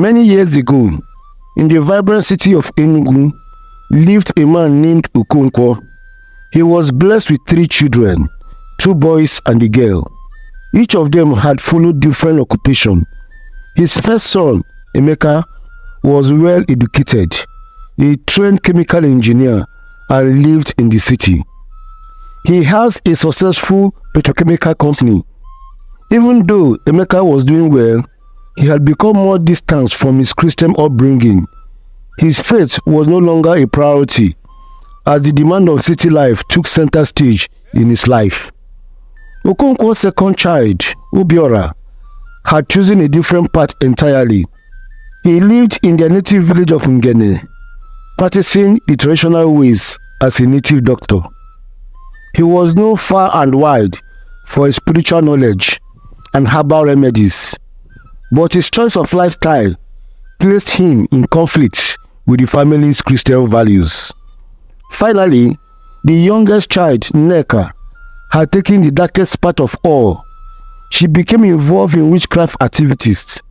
Many years ago, in the vibrant city of Enugu, lived a man named Okonkwo. He was blessed with 3 children, 2 boys and a girl. Each of them had followed different occupation. His first son, Emeka, was well educated, a trained chemical engineer, and lived in the city. He has a successful petrochemical company. Even though Emeka was doing well, he had become more distant from his Christian upbringing. His faith was no longer a priority, as the demand of city life took center stage in his life. Okonkwo's second child, Obiora, had chosen a different path entirely. He lived in their native village of Ngene, practicing the traditional ways as a native doctor. He was known far and wide for his spiritual knowledge and herbal remedies, but his choice of lifestyle placed him in conflict with the family's Christian values. Finally, the youngest child, Nneka, had taken the darkest part of all. She became involved in witchcraft activities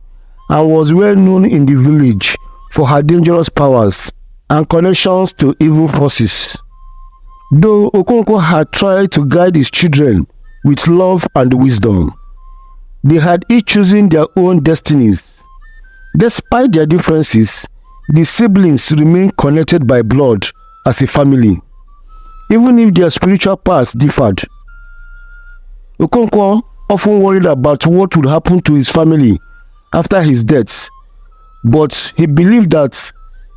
and was well known in the village for her dangerous powers and connections to evil forces. Though Okonkwo had tried to guide his children with love and wisdom, they had each chosen their own destinies. Despite their differences, the siblings remained connected by blood as a family, even if their spiritual paths differed. Okonkwo often worried about what would happen to his family after his death, but he believed that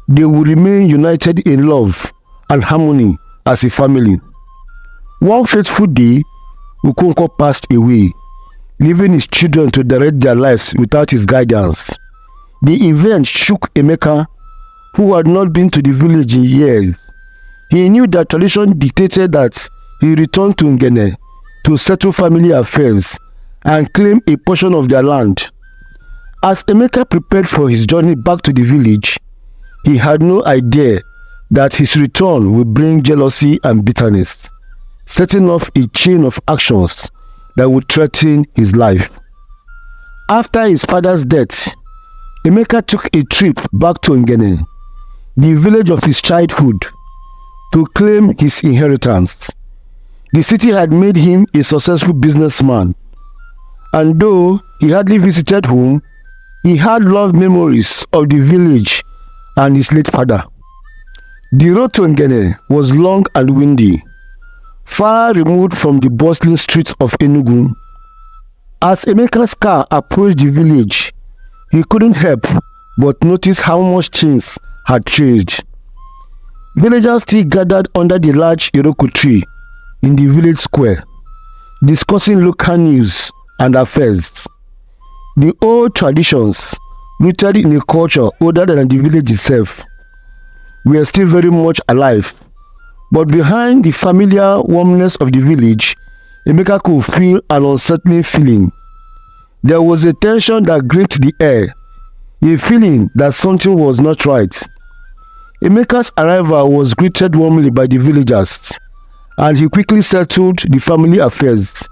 they would remain united in love and harmony as a family. One fateful day, Okonkwo passed away, leaving his children to direct their lives without his guidance. The event shook Emeka, who had not been to the village in years. He knew that tradition dictated that he return to Ngene to settle family affairs and claim a portion of their land. As Emeka prepared for his journey back to the village, he had no idea that his return would bring jealousy and bitterness, setting off a chain of actions that would threaten his life. After his father's death, Emeka took a trip back to Ngene, the village of his childhood, to claim his inheritance. The city had made him a successful businessman, and though he hardly visited home, he had loved memories of the village and his late father. The road to Ngene was long and windy, far removed from the bustling streets of Enugu. As Emeka's car approached the village, he couldn't help but notice how much things had changed. Villagers still gathered under the large Iroko tree in the village square, discussing local news and affairs. The old traditions, rooted in a culture older than the village itself, were still very much alive. But behind the familiar warmness of the village, Emeka could feel an unsettling feeling. There was a tension that gripped the air, a feeling that something was not right. Emeka's arrival was greeted warmly by the villagers, and he quickly settled the family affairs.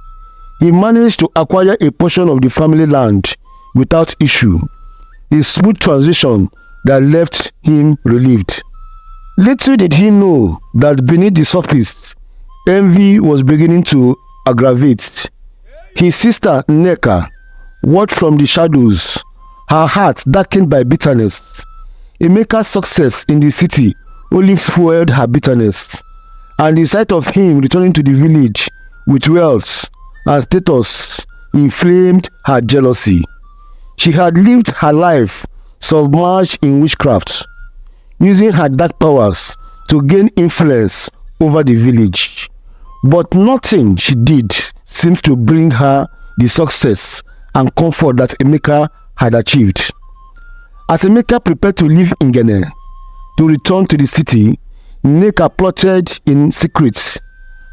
He managed to acquire a portion of the family land without issue, a smooth transition that left him relieved. Little did he know that beneath the surface, envy was beginning to aggravate. His sister Nneka watched from the shadows, her heart darkened by bitterness. Emeka's success in the city only fueled her bitterness, and the sight of him returning to the village with wealth and status inflamed her jealousy. She had lived her life submerged in witchcraft, using her dark powers to gain influence over the village. But nothing she did seemed to bring her the success and comfort that Emeka had achieved. As Emeka prepared to leave Ngene to return to the city, Nneka plotted in secret,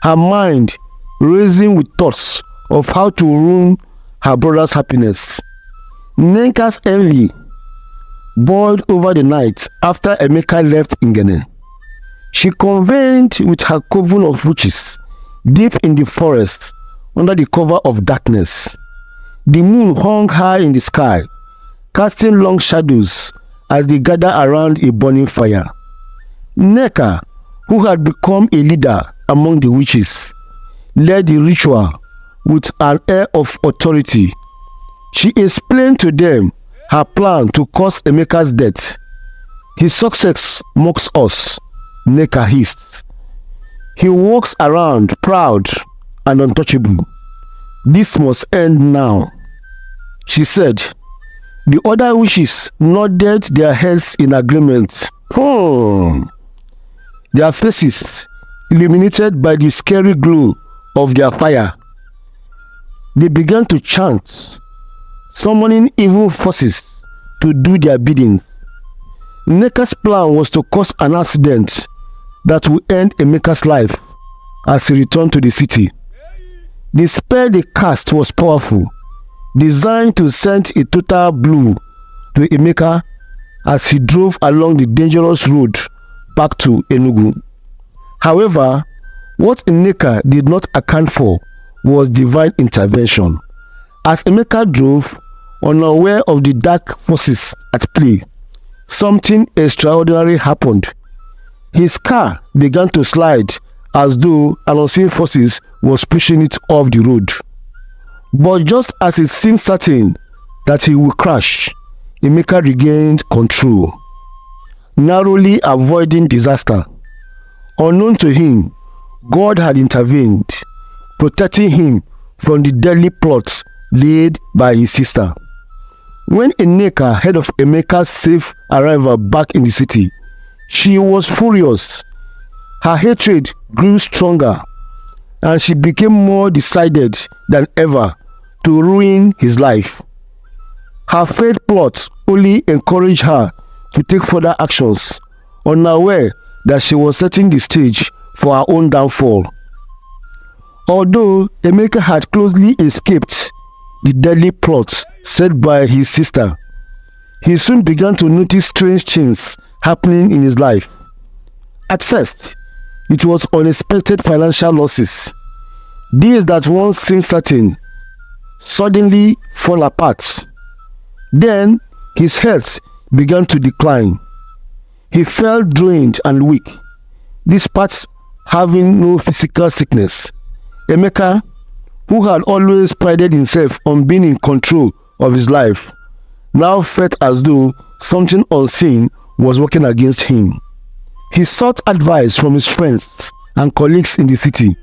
her mind racing with thoughts of how to ruin her brother's happiness. Nneka's envy boiled over the night after Emeka left Ngene. She convened with her coven of witches deep in the forest under the cover of darkness. The moon hung high in the sky, casting long shadows as they gather around a burning fire. Nneka, who had become a leader among the witches, led the ritual with an air of authority. She explained to them her plan to cause Emeka's death. "His success mocks us," Nneka hissed. "He walks around proud and untouchable. This must end now," she said. The other witches nodded their heads in agreement. Their faces illuminated by the scary glow of their fire. They began to chant, summoning evil forces to do their biddings. Nneka's plan was to cause an accident that would end Emeka's life as he returned to the city. The spell they cast was powerful, designed to send a total blow to Emeka as he drove along the dangerous road back to Enugu. However, what Nneka did not account for was divine intervention. As Emeka drove, unaware of the dark forces at play, something extraordinary happened. His car began to slide as though an unseen forces was pushing it off the road. But just as it seemed certain that he would crash, Emeka regained control, narrowly avoiding disaster. Unknown to him, God had intervened, protecting him from the deadly plots laid by his sister. When Nneka heard of Emeka's safe arrival back in the city, she was furious. Her hatred grew stronger, and she became more decided than ever to ruin his life. Her failed plots only encouraged her to take further actions, unaware that she was setting the stage for her own downfall. Although Emeka had closely escaped the deadly plots set by his sister, he soon began to notice strange things happening in his life. At first, it was unexpected financial losses. Deals that once seemed certain suddenly fall apart. Then his health began to decline. He felt drained and weak, despite having no physical sickness. Emeka, who had always prided himself on being in control of his life, now felt as though something unseen was working against him. He sought advice from his friends and colleagues in the city,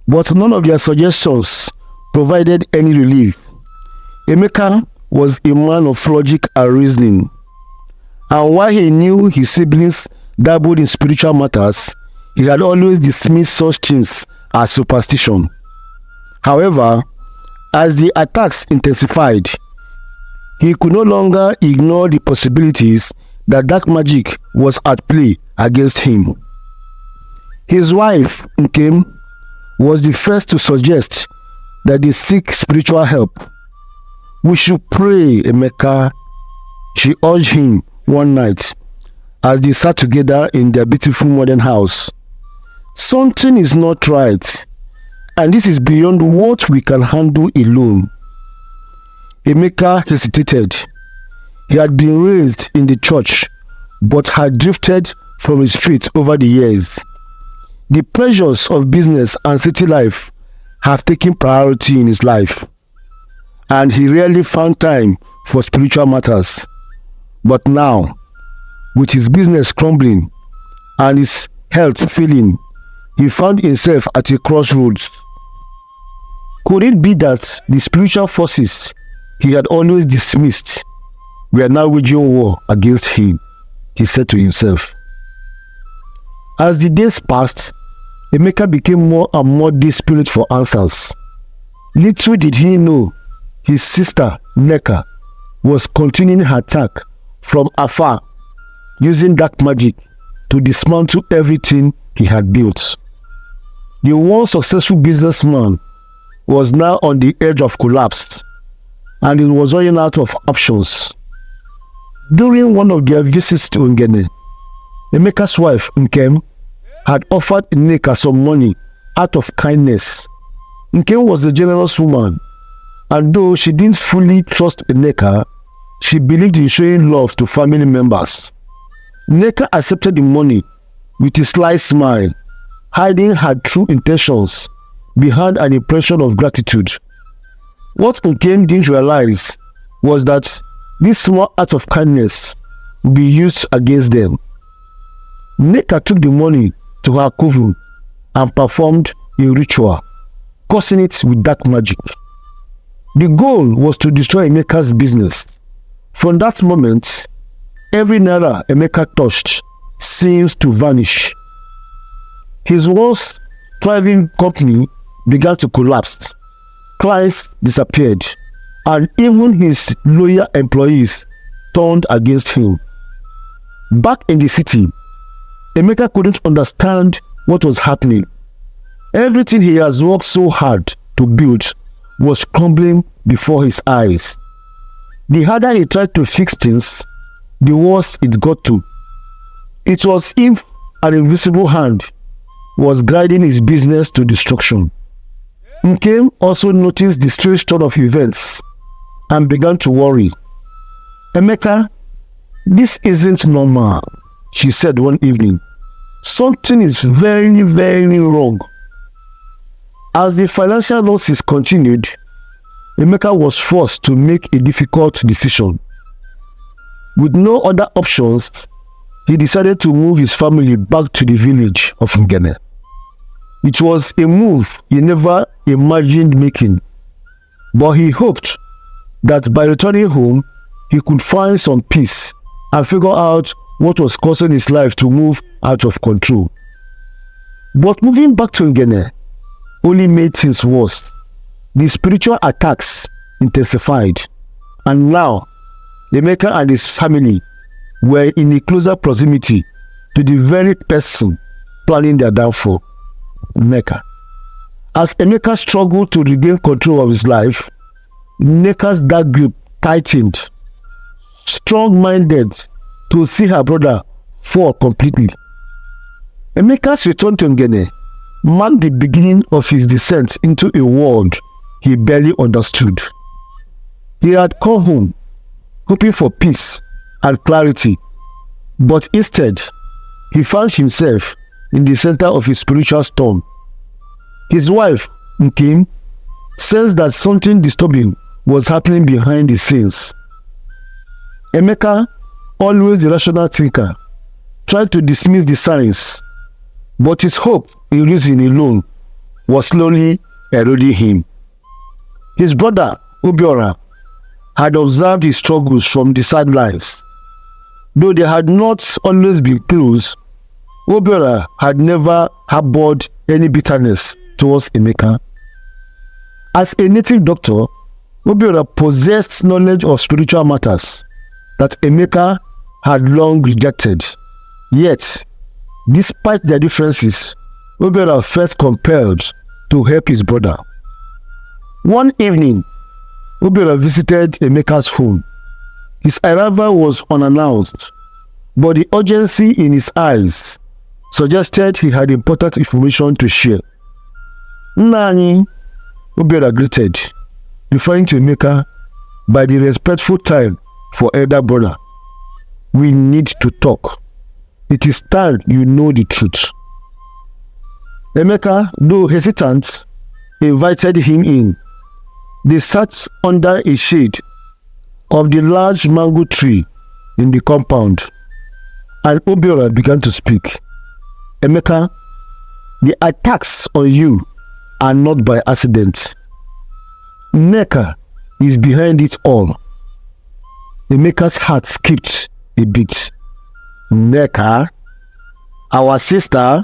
but none of their suggestions provided any relief. Emeka was a man of logic and reasoning, and while he knew his siblings dabbled in spiritual matters, he had always dismissed such things as superstition. However, as the attacks intensified, he could no longer ignore the possibilities that dark magic was at play against him. His wife, Ngene, was the first to suggest that they seek spiritual help. "We should pray, Emeka," she urged him one night as they sat together in their beautiful modern house. "Something is not right, and this is beyond what we can handle alone." Emeka hesitated. He had been raised in the church, but had drifted from his faith over the years. The pressures of business and city life have taken priority in his life, and he rarely found time for spiritual matters. But now, with his business crumbling and his health failing, he found himself at a crossroads. Could it be that the spiritual forces he had always dismissed were now waging war against him? He said to himself. As the days passed, Emeka became more and more desperate for answers. Little did he know his sister Nneka was continuing her attack from afar, using dark magic to dismantle everything he had built. The once successful businessman was now on the edge of collapse, and he was running out of options. During one of their visits to Ngene, Emeka's wife, Ngene, had offered Nneka some money out of kindness. Ngene was a generous woman, and though she didn't fully trust Nneka, she believed in showing love to family members. Nneka accepted the money with a sly smile, hiding her true intentions behind an impression of gratitude. What Ngene didn't realize was that this small act of kindness would be used against them. Nneka took the money to her coven and performed a ritual, cursing it with dark magic. The goal was to destroy Emeka's business. From that moment, every naira Emeka touched seems to vanish. His once thriving company began to collapse. Clients disappeared, and even his loyal employees turned against him. Back in the city, Emeka couldn't understand what was happening. Everything he has worked so hard to build was crumbling before his eyes. The harder he tried to fix things, the worse it got to. It was as if an invisible hand was guiding his business to destruction. Ngene also noticed the strange turn of events and began to worry. "Emeka, this isn't normal," she said one evening. "Something is very, very wrong." As the financial losses continued, Emeka was forced to make a difficult decision. With no other options, he decided to move his family back to the village of Ngene. It was a move he never imagined making, but he hoped that by returning home, he could find some peace and figure out what was causing his life to move out of control. But moving back to Ngene only made things worse. The spiritual attacks intensified, and now Emeka and his family were in a closer proximity to the very person planning their downfall, Nneka. As Emeka struggled to regain control of his life, Nneka's dark grip tightened, strong-minded to see her brother fall completely. Emeka's return to Ngene marked the beginning of his descent into a world he barely understood. He had come home hoping for peace and clarity, but instead, he found himself in the center of a spiritual storm. His wife, Ngene, sensed that something disturbing was happening behind the scenes. Emeka, always the rational thinker, tried to dismiss the signs, but his hope in reason alone was slowly eroding him. His brother, Obiora, had observed his struggles from the sidelines. Though they had not always been close, Obiora had never harbored any bitterness towards Emeka. As a native doctor, Obiora possessed knowledge of spiritual matters that Emeka had long rejected. Yet, despite their differences, Obiora felt compelled to help his brother. One evening, Obiora visited Emeka's home. His arrival was unannounced, but the urgency in his eyes suggested he had important information to share. "Nani," Obiora greeted, referring to Emeka by the respectful time for elder brother. "We need to talk. It is time you know the truth." Emeka, though hesitant, invited him in. They sat under a shade of the large mango tree in the compound, and Obiora began to speak. "Emeka, the attacks on you are not by accident. Nneka is behind it all." Emeka's heart skipped a beat. "Nneka? Our sister?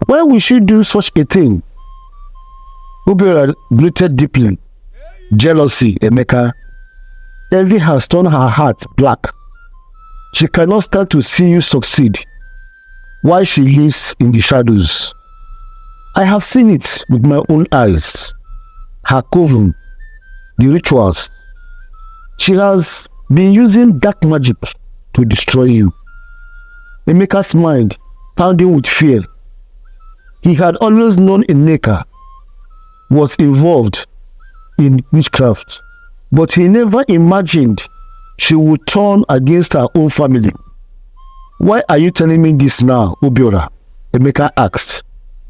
Why would she do such a thing?" Obiora breathed deeply. "Jealousy, Emeka. Envy has turned her heart black. She cannot stand to see you succeed while she lives in the shadows. I have seen it with my own eyes. Her coven, the rituals. She has been using dark magic to destroy you." Emeka's mind pounding with fear. He had always known Nneka was involved in witchcraft, but he never imagined she would turn against her own family. "Why are you telling me this now, Obiora?" Emeka asked,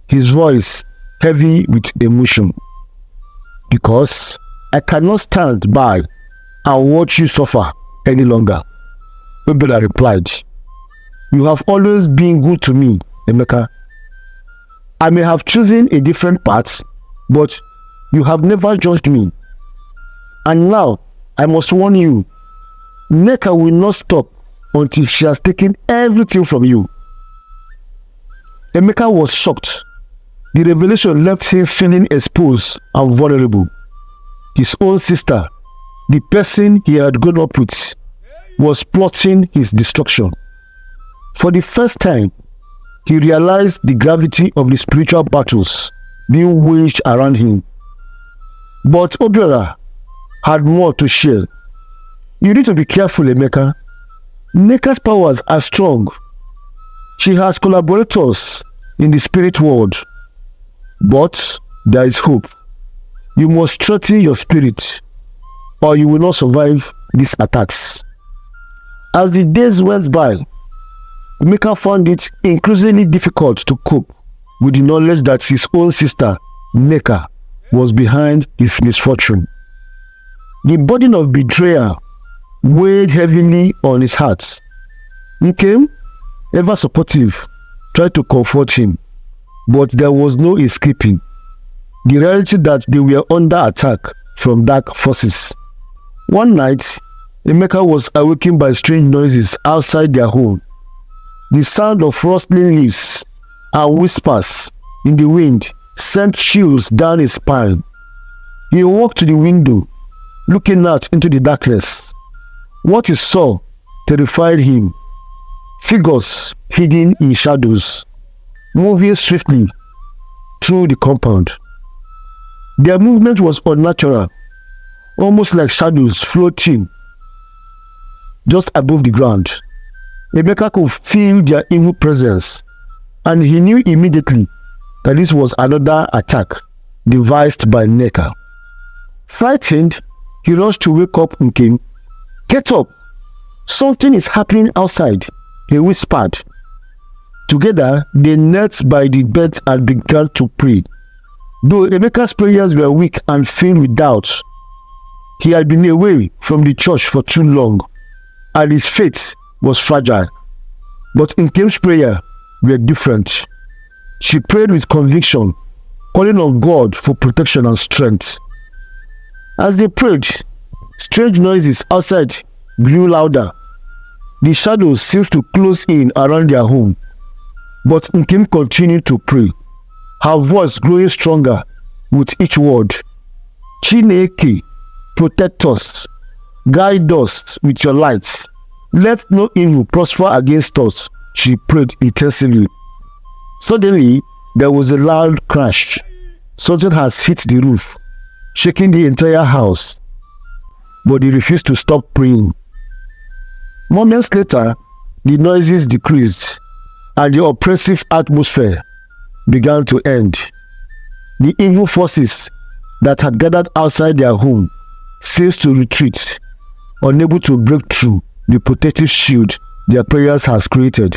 his voice heavy with emotion. "Because I cannot stand by and watch you suffer any longer," Obiora replied. "You have always been good to me, Emeka. I may have chosen a different path, but you have never judged me. And now I must warn you, Nneka will not stop until she has taken everything from you." Emeka was shocked. The revelation left him feeling exposed and vulnerable. His own sister, the person he had grown up with, was plotting his destruction. For the first time, he realized the gravity of the spiritual battles being waged around him. But Obiora had more to share. "You need to be careful, Emeka. Nneka's powers are strong. She has collaborators in the spirit world. But there is hope. You must strengthen your spirit, or you will not survive these attacks." As the days went by, Emeka found it increasingly difficult to cope with the knowledge that his own sister, Nneka, was behind his misfortune. The burden of betrayal weighed heavily on his heart. Ngene, ever supportive, tried to comfort him, but there was no escaping the reality that they were under attack from dark forces. One night, Emeka was awakened by strange noises outside their home. The sound of rustling leaves and whispers in the wind sent chills down his spine. He walked to the window, looking out into the darkness. What he saw terrified him. Figures hidden in shadows, moving swiftly through the compound. Their movement was unnatural, almost like shadows floating just above the ground. Emeka could feel their evil presence, and he knew immediately that this was another attack devised by Nneka. Frightened, he rushed to wake up Ngene. "Get up! Something is happening outside," he whispered. Together, they knelt by the bed and began to pray. Though Emeka's prayers were weak and filled with doubt, he had been away from the church for too long, and his faith was fragile. But Nkene's prayers were different. She prayed with conviction, calling on God for protection and strength. As they prayed, strange noises outside grew louder. The shadows seemed to close in around their home. But Ngene continued to pray, her voice growing stronger with each word. "Chineke, protect us. Guide us with your light. Let no evil prosper against us," she prayed intensely. Suddenly, there was a loud crash. Something has hit the roof, shaking the entire house. But he refused to stop praying. Moments later, the noises decreased, and the oppressive atmosphere began to end. The evil forces that had gathered outside their home seemed to retreat, unable to break through the protective shield their prayers had created.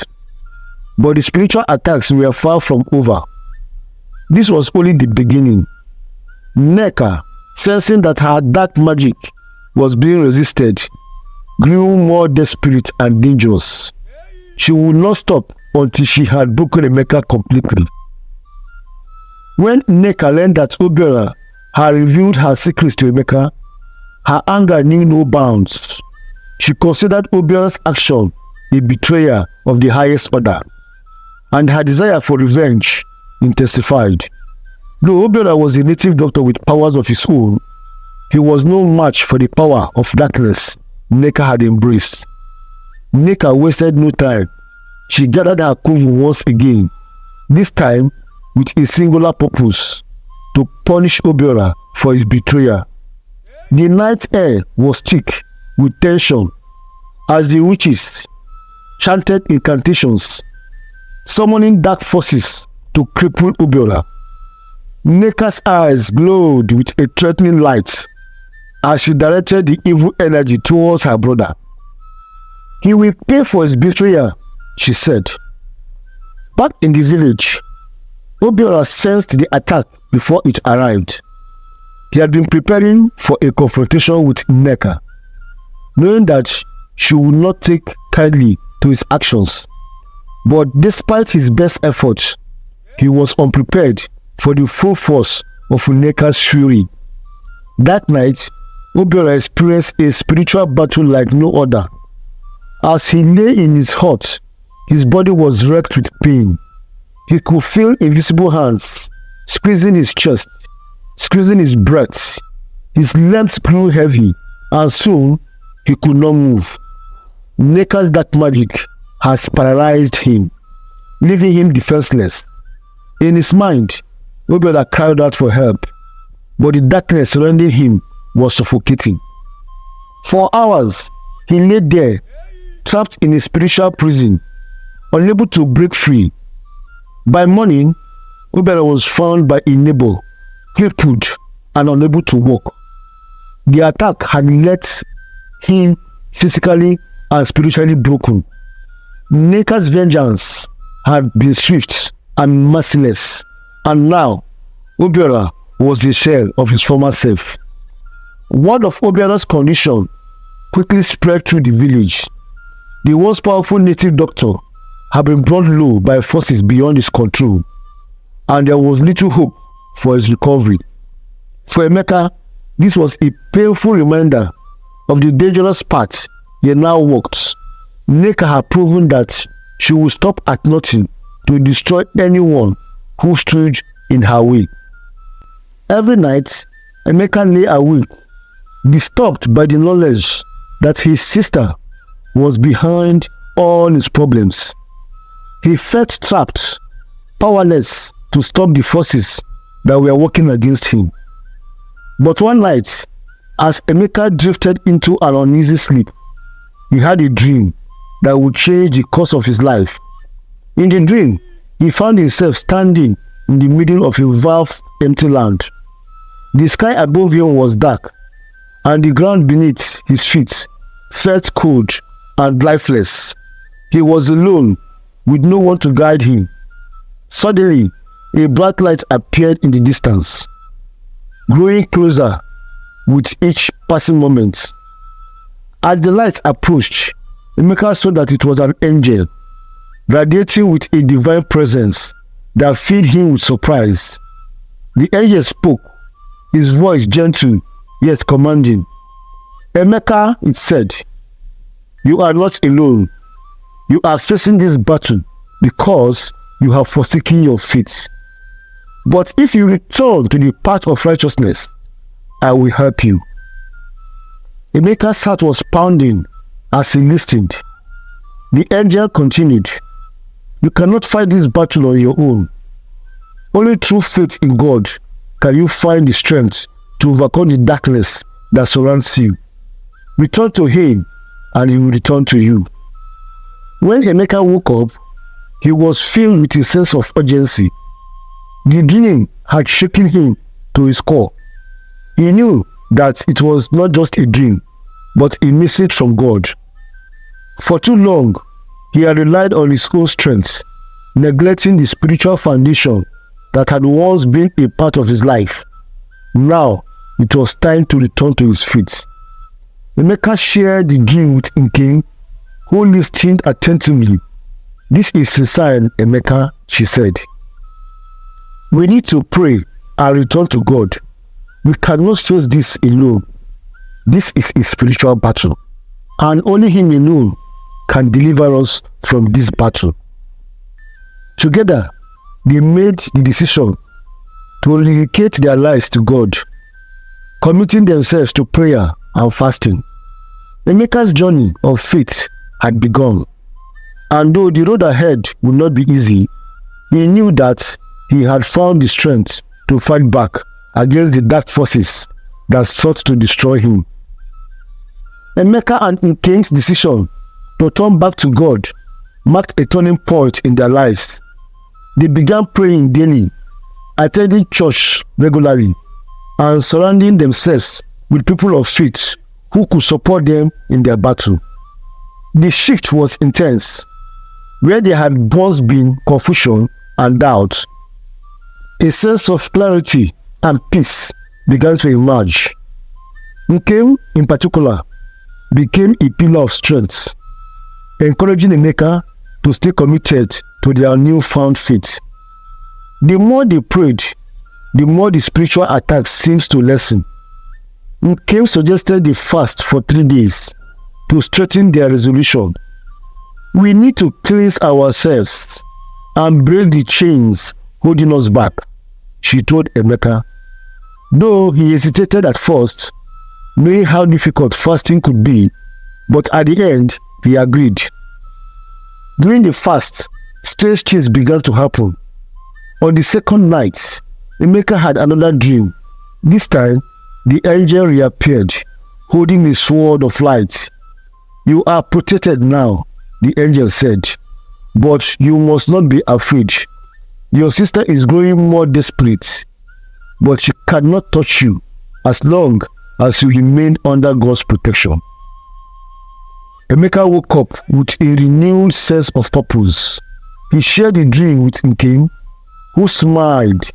But the spiritual attacks were far from over. This was only the beginning. Nneka, sensing that her dark magic was being resisted, grew more desperate and dangerous. She would not stop until she had broken Emeka completely. When Nneka learned that Obiora had revealed her secrets to Emeka, her anger knew no bounds. She considered Obiora's action a betrayal of the highest order, and her desire for revenge intensified. Though Obiora was a native doctor with powers of his own, he was no match for the power of darkness Nneka had embraced. Nneka wasted no time. She gathered her coven once again, this time with a singular purpose: to punish Obiora for his betrayal. The night air was thick with tension as the witches chanted incantations, summoning dark forces to cripple Obiora. Nneka's eyes glowed with a threatening light as she directed the evil energy towards her brother. He will pay for his betrayal, she said. Back in the village, Obiora sensed the attack before it arrived. He had been preparing for a confrontation with Nneka, knowing that she would not take kindly to his actions. But despite his best efforts, he was unprepared for the full force of Nneka's fury. That night, Obiora experienced a spiritual battle like no other. As he lay in his hut, his body was racked with pain. He could feel invisible hands squeezing his chest, squeezing his breath. His limbs grew heavy, and soon he could not move. Nneka's dark magic has paralyzed him, leaving him defenseless. In his mind, Obiora cried out for help, but the darkness surrounding him was suffocating. For hours, he lay there, trapped in a spiritual prison, unable to break free. By morning, Obiora was found by a neighbor, crippled and unable to walk. The attack had left him physically and spiritually broken. Nneka's vengeance had been swift and merciless, and now Obiora was the shell of his former self. Word of Obiora's condition quickly spread through the village. The once powerful native doctor had been brought low by forces beyond his control, and there was little hope for his recovery. For Emeka, this was a painful reminder of the dangerous path he now walked. Nneka had proven that she would stop at nothing to destroy anyone who stood in her way. Every night, Emeka lay awake, disturbed by the knowledge that his sister was behind all his problems. He felt trapped, powerless to stop the forces that were working against him. But one night, as Emeka drifted into an uneasy sleep, he had a dream that would change the course of his life. In the dream, he found himself standing in the middle of a vast empty land. The sky above him was dark, and the ground beneath his feet felt cold and lifeless. He was alone, with no one to guide him. Suddenly, a bright light appeared in the distance, growing closer with each passing moment. As the light approached, Emeka saw that it was an angel, radiating with a divine presence that filled him with surprise. The angel spoke, his voice gentle yet commanding. "Emeka," it said, "you are not alone. You are facing this battle because you have forsaken your faith. But if you return to the path of righteousness, I will help you." Emeka's heart was pounding as he listened. The angel continued, "You cannot fight this battle on your own. Only through faith in God can you find the strength to overcome the darkness that surrounds you. Return to him, and he will return to you." When Emeka woke up, he was filled with a sense of urgency. The dream had shaken him to his core. He knew that it was not just a dream, but a message from God. For too long, he had relied on his own strength, neglecting the spiritual foundation that had once been a part of his life. Now, it was time to return to his feet. Emeka shared the dream with Ngene, who listened attentively. "This is a sign, Emeka," she said. "We need to pray and return to God. We cannot face this alone. This is a spiritual battle, and only Him alone can deliver us from this battle." Together, they made the decision to dedicate their lives to God, committing themselves to prayer and fasting. Emeka's journey of faith had begun, and though the road ahead would not be easy, he knew that he had found the strength to fight back against the dark forces that sought to destroy him. Emeka and Nkene's decision to turn back to God marked a turning point in their lives. They began praying daily, attending church regularly, and surrounding themselves with people of faith who could support them in their battle. The shift was intense. Where there had once been confusion and doubt, a sense of clarity and peace began to emerge. Ngene, in particular, became a pillar of strength, encouraging Emeka to stay committed to their newfound faith. The more they prayed, the more the spiritual attacks seems to lessen. Ngene suggested they fast for 3 days to strengthen their resolution. We need to cleanse ourselves and break the chains holding us back, she told Emeka. Though he hesitated at first, knowing how difficult fasting could be, but at the end, he agreed. During the fast, strange things began to happen. On the second night, Emeka had another dream. This time, the angel reappeared, holding a sword of light. You are protected now, the angel said, but you must not be afraid. Your sister is growing more desperate, but she cannot touch you as long as you remain under God's protection. Emeka woke up with a renewed sense of purpose. He shared the dream with Ngene, who smiled.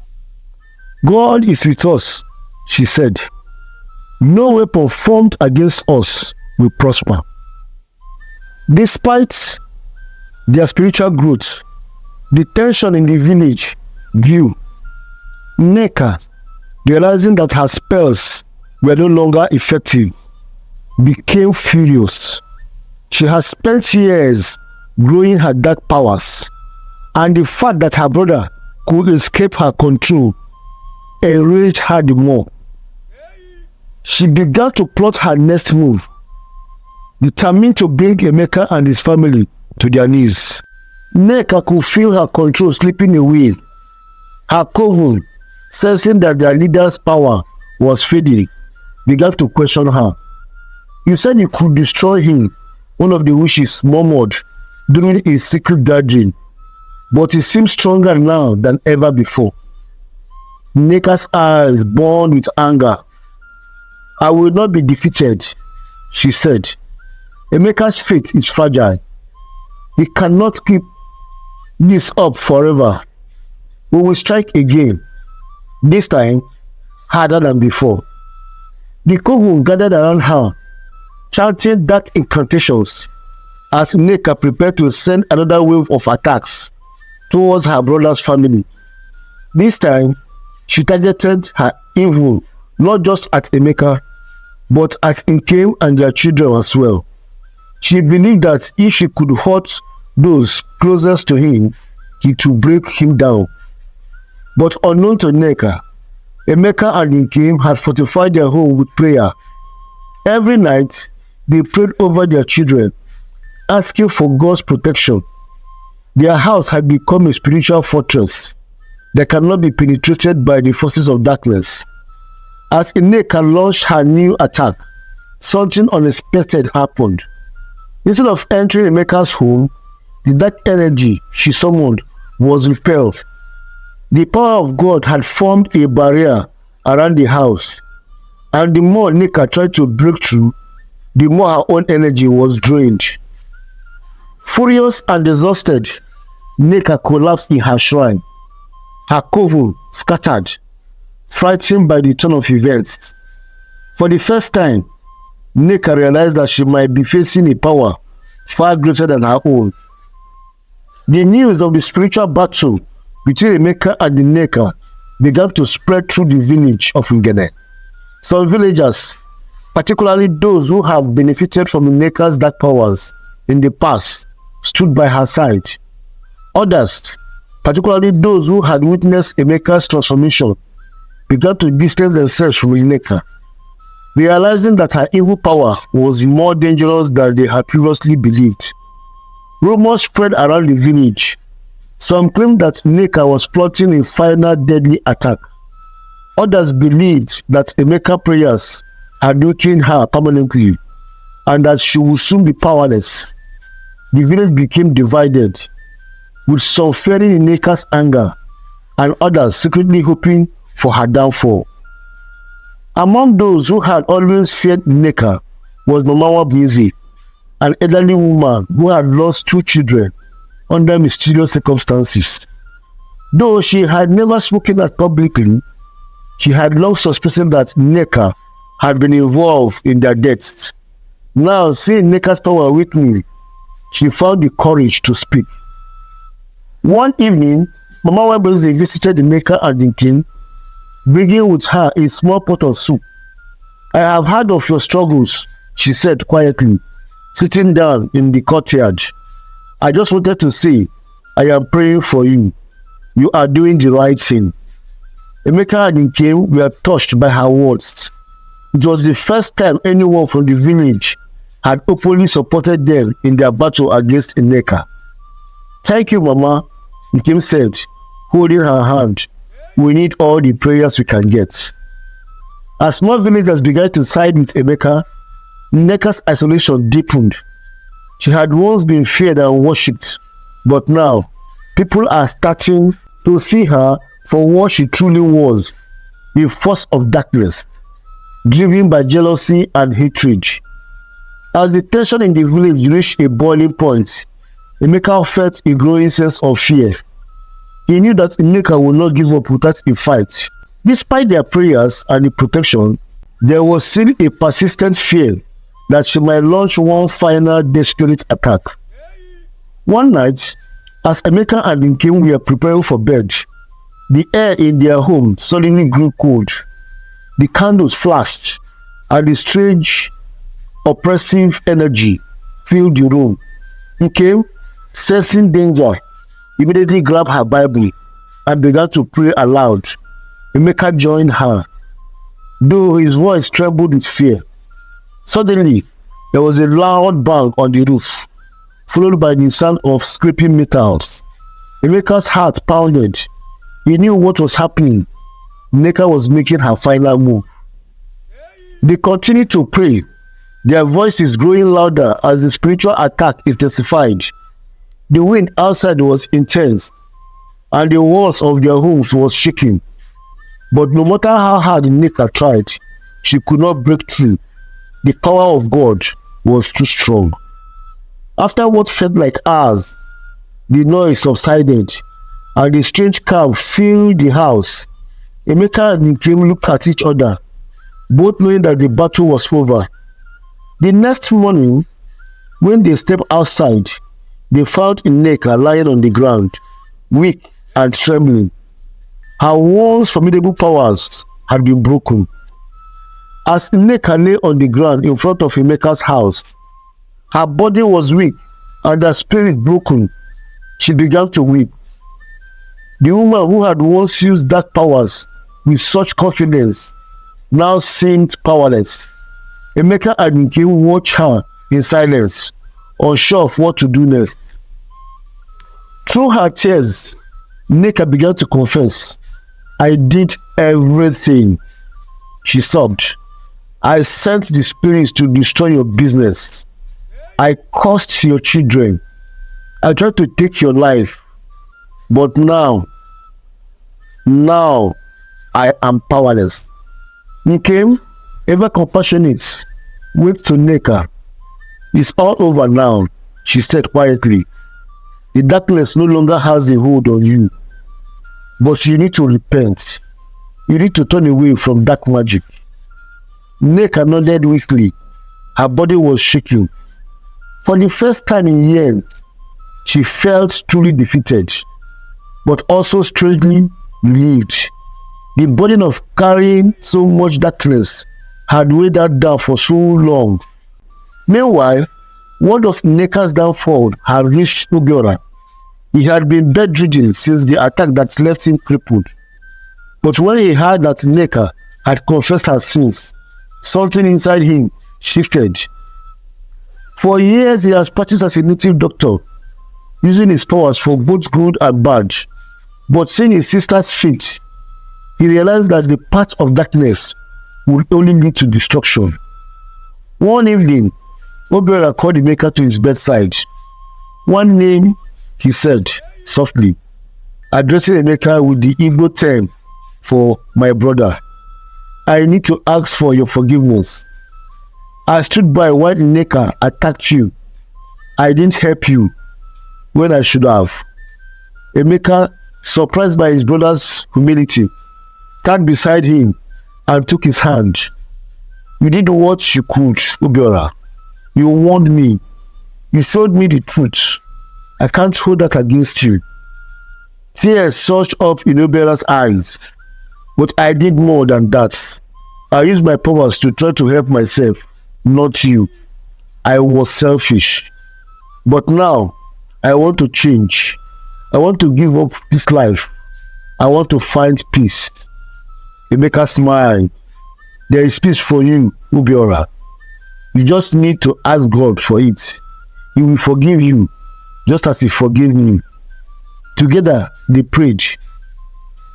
God is with us, she said. No weapon formed against us will prosper. Despite their spiritual growth, the tension in the village grew. Ngene, realizing that her spells were no longer effective, became furious. She has spent years growing her dark powers, and the fact that her brother could escape her control enraged her the more. She began to plot her next move, determined to bring Emeka and his family to their knees. Ngene could feel her control slipping away. Her coven, sensing that their leader's power was fading, began to question her. You said you could destroy him, one of the witches murmured during a secret gathering, but he seems stronger now than ever before. Ngene's eyes burned with anger. I will not be defeated, she said. Emeka's faith is fragile. He cannot keep this up forever. We will strike again, this time harder than before. The coven gathered around her, chanting dark incantations as Ngene prepared to send another wave of attacks towards her brother's family. This time, she targeted her evil not just at Emeka, but at Ngene and their children as well. She believed that if she could hurt those closest to him, he would break him down. But unknown to Ngene, Emeka and Ngene had fortified their home with prayer. Every night, they prayed over their children, asking for God's protection. Their house had become a spiritual fortress that cannot be penetrated by the forces of darkness. As Ngene launched her new attack, something unexpected happened. Instead of entering Emeka's home, the dark energy she summoned was repelled. The power of God had formed a barrier around the house, and the more Ngene tried to break through, the more her own energy was drained. Furious and exhausted, Ngene collapsed in her shrine. Her coven scattered, frightened by the turn of events. For the first time, Ngene realized that she might be facing a power far greater than her own. The news of the spiritual battle between Emeka and Ngene began to spread through the village of Ngene. Some villagers, particularly those who have benefited from Ngene's dark powers in the past, stood by her side. Others, particularly those who had witnessed Emeka's transformation, began to distance themselves from Ngene, realizing that her evil power was more dangerous than they had previously believed. Rumors spread around the village. Some claimed that Ngene was plotting a final deadly attack. Others believed that Emeka's prayers had weakened her permanently and that she would soon be powerless. The village became divided, with some fearing Ngene's anger and others secretly hoping for her downfall. Among those who had always feared Ngene was Mama Busy. an elderly woman who had lost 2 children under mysterious circumstances. Though she had never spoken out publicly, she had long suspected that Nneka had been involved in their deaths. Now, seeing Nneka's power weakening, she found the courage to speak. One evening, Mama Webezi visited Nneka and Ngene, bringing with her a small pot of soup. "I have heard of your struggles," she said quietly, sitting down in the courtyard. "I just wanted to say, I am praying for you. You are doing the right thing." Emeka and Ngene were touched by her words. It was the first time anyone from the village had openly supported them in their battle against Nneka. "Thank you, Mama," Ngene said, holding her hand. "We need all the prayers we can get." As more villagers began to side with Emeka, Nneka's isolation deepened. She had once been feared and worshipped, but now people are starting to see her for what she truly was, a force of darkness, driven by jealousy and hatred. As the tension in the village reached a boiling point, Emeka felt a growing sense of fear. He knew that Nneka would not give up without a fight. Despite their prayers and the protection, there was still a persistent fear that she might launch one final desperate attack. One night, as Emeka and Ngene were preparing for bed, the air in their home suddenly grew cold. The candles flashed, and a strange, oppressive energy filled the room. Ngene, sensing danger, immediately grabbed her Bible and began to pray aloud. Emeka joined her, though his voice trembled with fear. Suddenly, there was a loud bang on the roof, followed by the sound of scraping metals. Emeka's heart pounded. He knew what was happening. Nneka was making her final move. They continued to pray, their voices growing louder as the spiritual attack intensified. The wind outside was intense, and the walls of their homes was shaking. But no matter how hard Nneka tried, she could not break through. The power of God was too strong. After what felt like hours, the noise subsided, and a strange calm filled the house. Emeka and Ngene looked at each other, both knowing that the battle was over. The next morning, when they stepped outside, they found Nneka lying on the ground, weak and trembling. Her once formidable powers had been broken. As Nneka lay on the ground in front of Emeka's house, her body was weak and her spirit broken. She began to weep. The woman who had once used dark powers with such confidence now seemed powerless. Emeka and Ngene watched her in silence, unsure of what to do next. Through her tears, Nneka began to confess. "I did everything," she sobbed. "I sent the spirits to destroy your business. I cursed your children. I tried to take your life. But now I am powerless." Ngene, ever compassionate, wept to Nneka. "It's all over now," she said quietly. "The darkness no longer has a hold on you. But you need to repent. You need to turn away from dark magic." Nneka nodded weakly. Her body was shaking. For the first time in years, she felt truly defeated, but also strangely relieved. The burden of carrying so much darkness had weighed her down for so long. Meanwhile, word of Nneka's downfall had reached Obiora. He had been bedridden since the attack that left him crippled. But when he heard that Nneka had confessed her sins, something inside him shifted. For years he has practiced as a native doctor, using his powers for both good and bad. But seeing his sister's fate, he realized that the path of darkness would only lead to destruction. One evening, Obiora called Nneka to his bedside. "One name," he said softly, addressing Nneka with the Igbo term for "my brother. I need to ask for your forgiveness. I stood by while Nneka attacked you, I didn't help you when I should have. Emeka, surprised by his brother's humility, sat beside him and took his hand. You did what you could, Obiora. You warned me. You told me the truth. I can't hold that against you. Tears surged up in Obiora's eyes. But I did more than that. I used my powers to try to help myself, not you. I was selfish. But now, I want to change. I want to give up this life. I want to find peace. Emeka smiled. There is peace for you, Obiora. You just need to ask God for it. He will forgive you, just as he forgave me. Together, they prayed.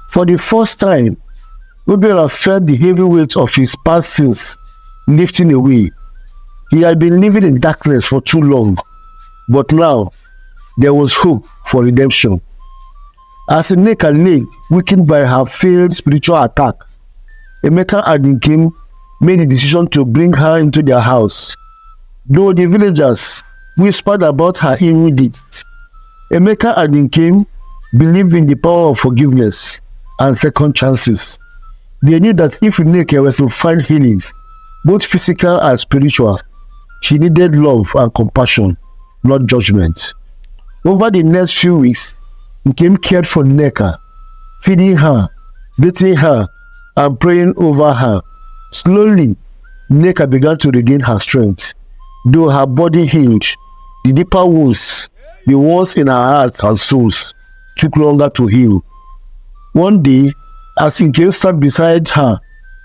For the first time, Obiora felt the heavy weight of his past sins lifting away. He had been living in darkness for too long, but now there was hope for redemption. As Nneka lay weakened by her failed spiritual attack, Emeka and Ngene made the decision to bring her into their house. Though the villagers whispered about her evil deeds, Emeka and Ngene believed in the power of forgiveness and second chances. They knew that if Nneka was to find healing, both physical and spiritual, she needed love and compassion, not judgment. Over the next few weeks, Ngene cared for Nneka, feeding her, bathing her, and praying over her. Slowly, Nneka began to regain her strength. Though her body healed, the deeper wounds, the ones in her heart and souls, took longer to heal. One day, as Ngene sat beside her,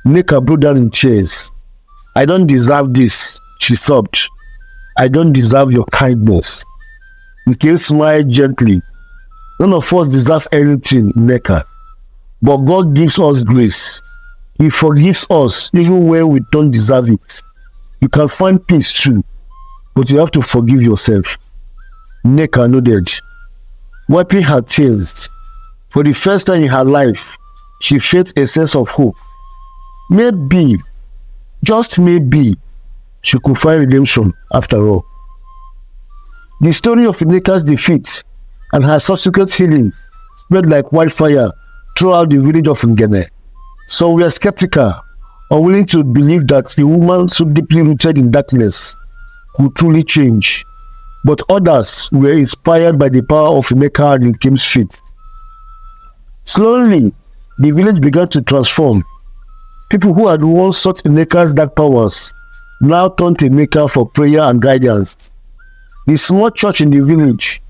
Nneka broke down in tears. I don't deserve this, she sobbed. I don't deserve your kindness. Ngene smiled gently. None of us deserve anything, Nneka. But God gives us grace. He forgives us even when we don't deserve it. You can find peace too, but you have to forgive yourself. Nneka nodded, wiping her tears. For the first time in her life, she felt a sense of hope. Maybe, just maybe, she could find redemption after all. The story of Nneka's defeat and her subsequent healing spread like wildfire throughout the village of Ngene. Some were skeptical, unwilling to believe that a woman so deeply rooted in darkness could truly change. But others were inspired by the power of Emeka and Nkene's faith. Slowly, the village began to transform. People who had once sought Nneka's dark powers now turned to Nneka for prayer and guidance. The small church in the village,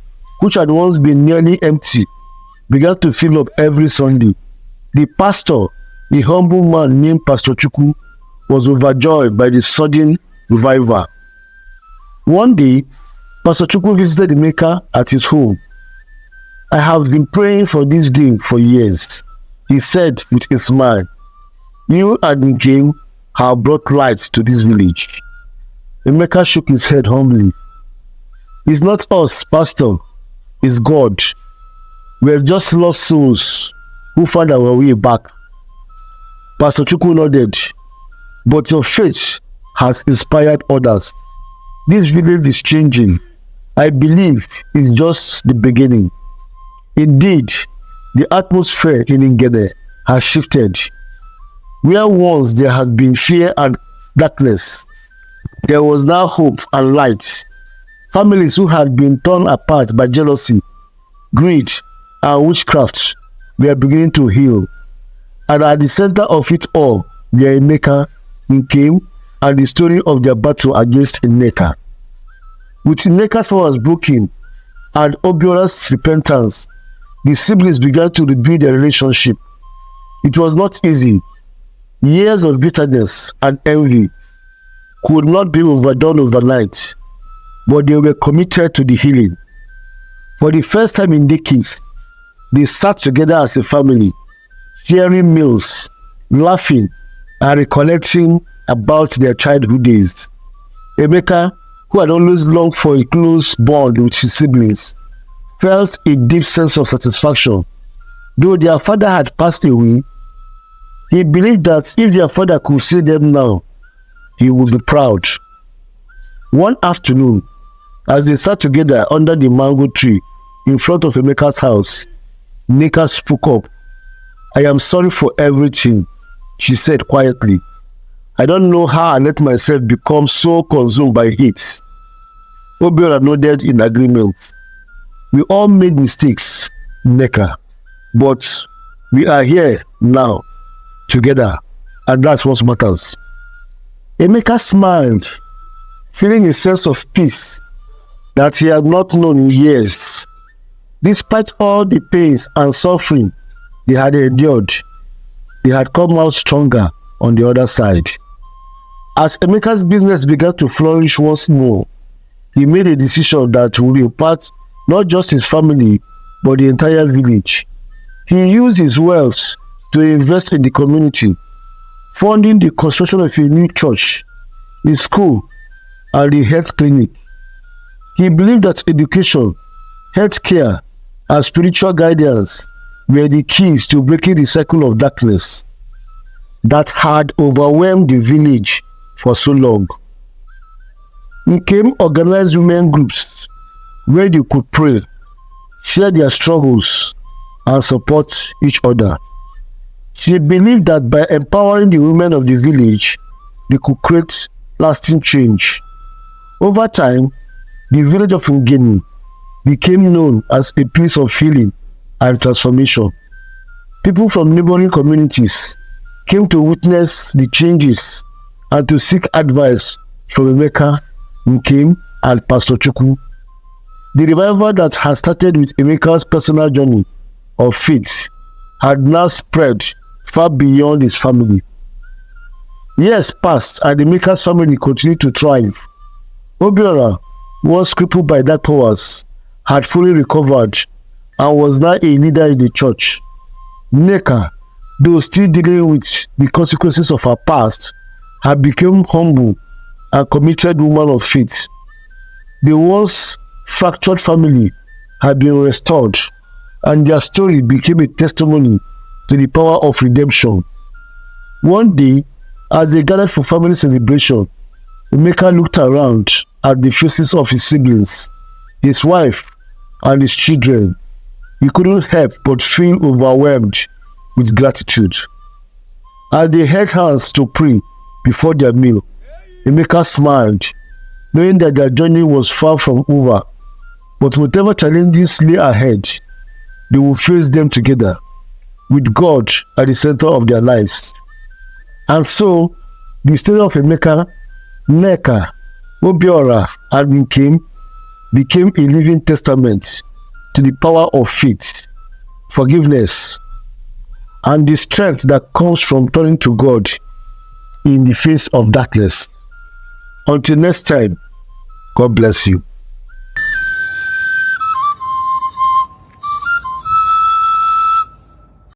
which had once been nearly empty, began to fill up every Sunday. The pastor, a humble man named Pastor Chukwu, was overjoyed by the sudden revival. One day, Pastor Chukwu visited Emeka at his home. I have been praying for this day for years, he said with a smile. You and Ngene have brought light to this village. Emeka shook his head humbly. It's not us, Pastor. It's God. We have just lost souls who found our way back. Pastor Chukwu nodded. But your faith has inspired others. This village is changing. I believe it's just the beginning. Indeed, the atmosphere in Ngene has shifted. Where once there had been fear and darkness, there was now hope and light. Families who had been torn apart by jealousy, greed, and witchcraft were beginning to heal. And at the center of it all were Emeka, Ngene, and the story of their battle against Nneka. With Nneka's powers broken and Obiora's repentance, the siblings began to rebuild their relationship. It was not easy. Years of bitterness and envy could not be overdone overnight, but they were committed to the healing. For the first time in decades, they sat together as a family, sharing meals, laughing, and recollecting about their childhood days. Emeka, who had always longed for a close bond with his siblings, felt a deep sense of satisfaction. Though their father had passed away, he believed that if their father could see them now, he would be proud. One afternoon, As they sat together under the mango tree in front of Emeka's house, Nneka spoke up. "I am sorry for everything," she said quietly. "I don't know how I let myself become so consumed by it." Obiora nodded in agreement. "We all made mistakes, Nneka, but we are here now, together, and that's what matters." Emeka smiled, feeling a sense of peace that he had not known in years. Despite all the pains and suffering they had endured, they had come out stronger on the other side. As Emeka's business began to flourish once more, he made a decision that would impact not just his family, but the entire village. He used his wealth to invest in the community, funding the construction of a new church, a school, and a health clinic. He believed that education, healthcare, and spiritual guidance were the keys to breaking the cycle of darkness that had overwhelmed the village for so long. Ngene organized women groups where they could pray, share their struggles, and support each other. She believed that by empowering the women of the village, they could create lasting change. Over time, the village of Ngene became known as a place of healing and transformation. People from neighboring communities came to witness the changes and to seek advice from Emeka, Ngene, and Pastor Chukwu. The revival that had started with Emeka's personal journey of faith had now spread far beyond his family. Years passed and Emeka's family continued to thrive. Obiora, once crippled by dark powers, had fully recovered and was now a leader in the church. Nneka, though still dealing with the consequences of her past, had become humble and committed woman of faith. The once fractured family had been restored, and their story became a testimony to the power of redemption. One day, as they gathered for family celebration, Emeka looked around at the faces of his siblings, his wife, and his children. He couldn't help but feel overwhelmed with gratitude. As they held hands to pray before their meal, Emeka smiled, knowing that their journey was far from over. But whatever challenges lay ahead, they would face them together, with God at the center of their lives. And so, the story of Emeka, Nneka, Obiora, and Ngene became a living testament to the power of faith, forgiveness, and the strength that comes from turning to God in the face of darkness. Until next time, God bless you.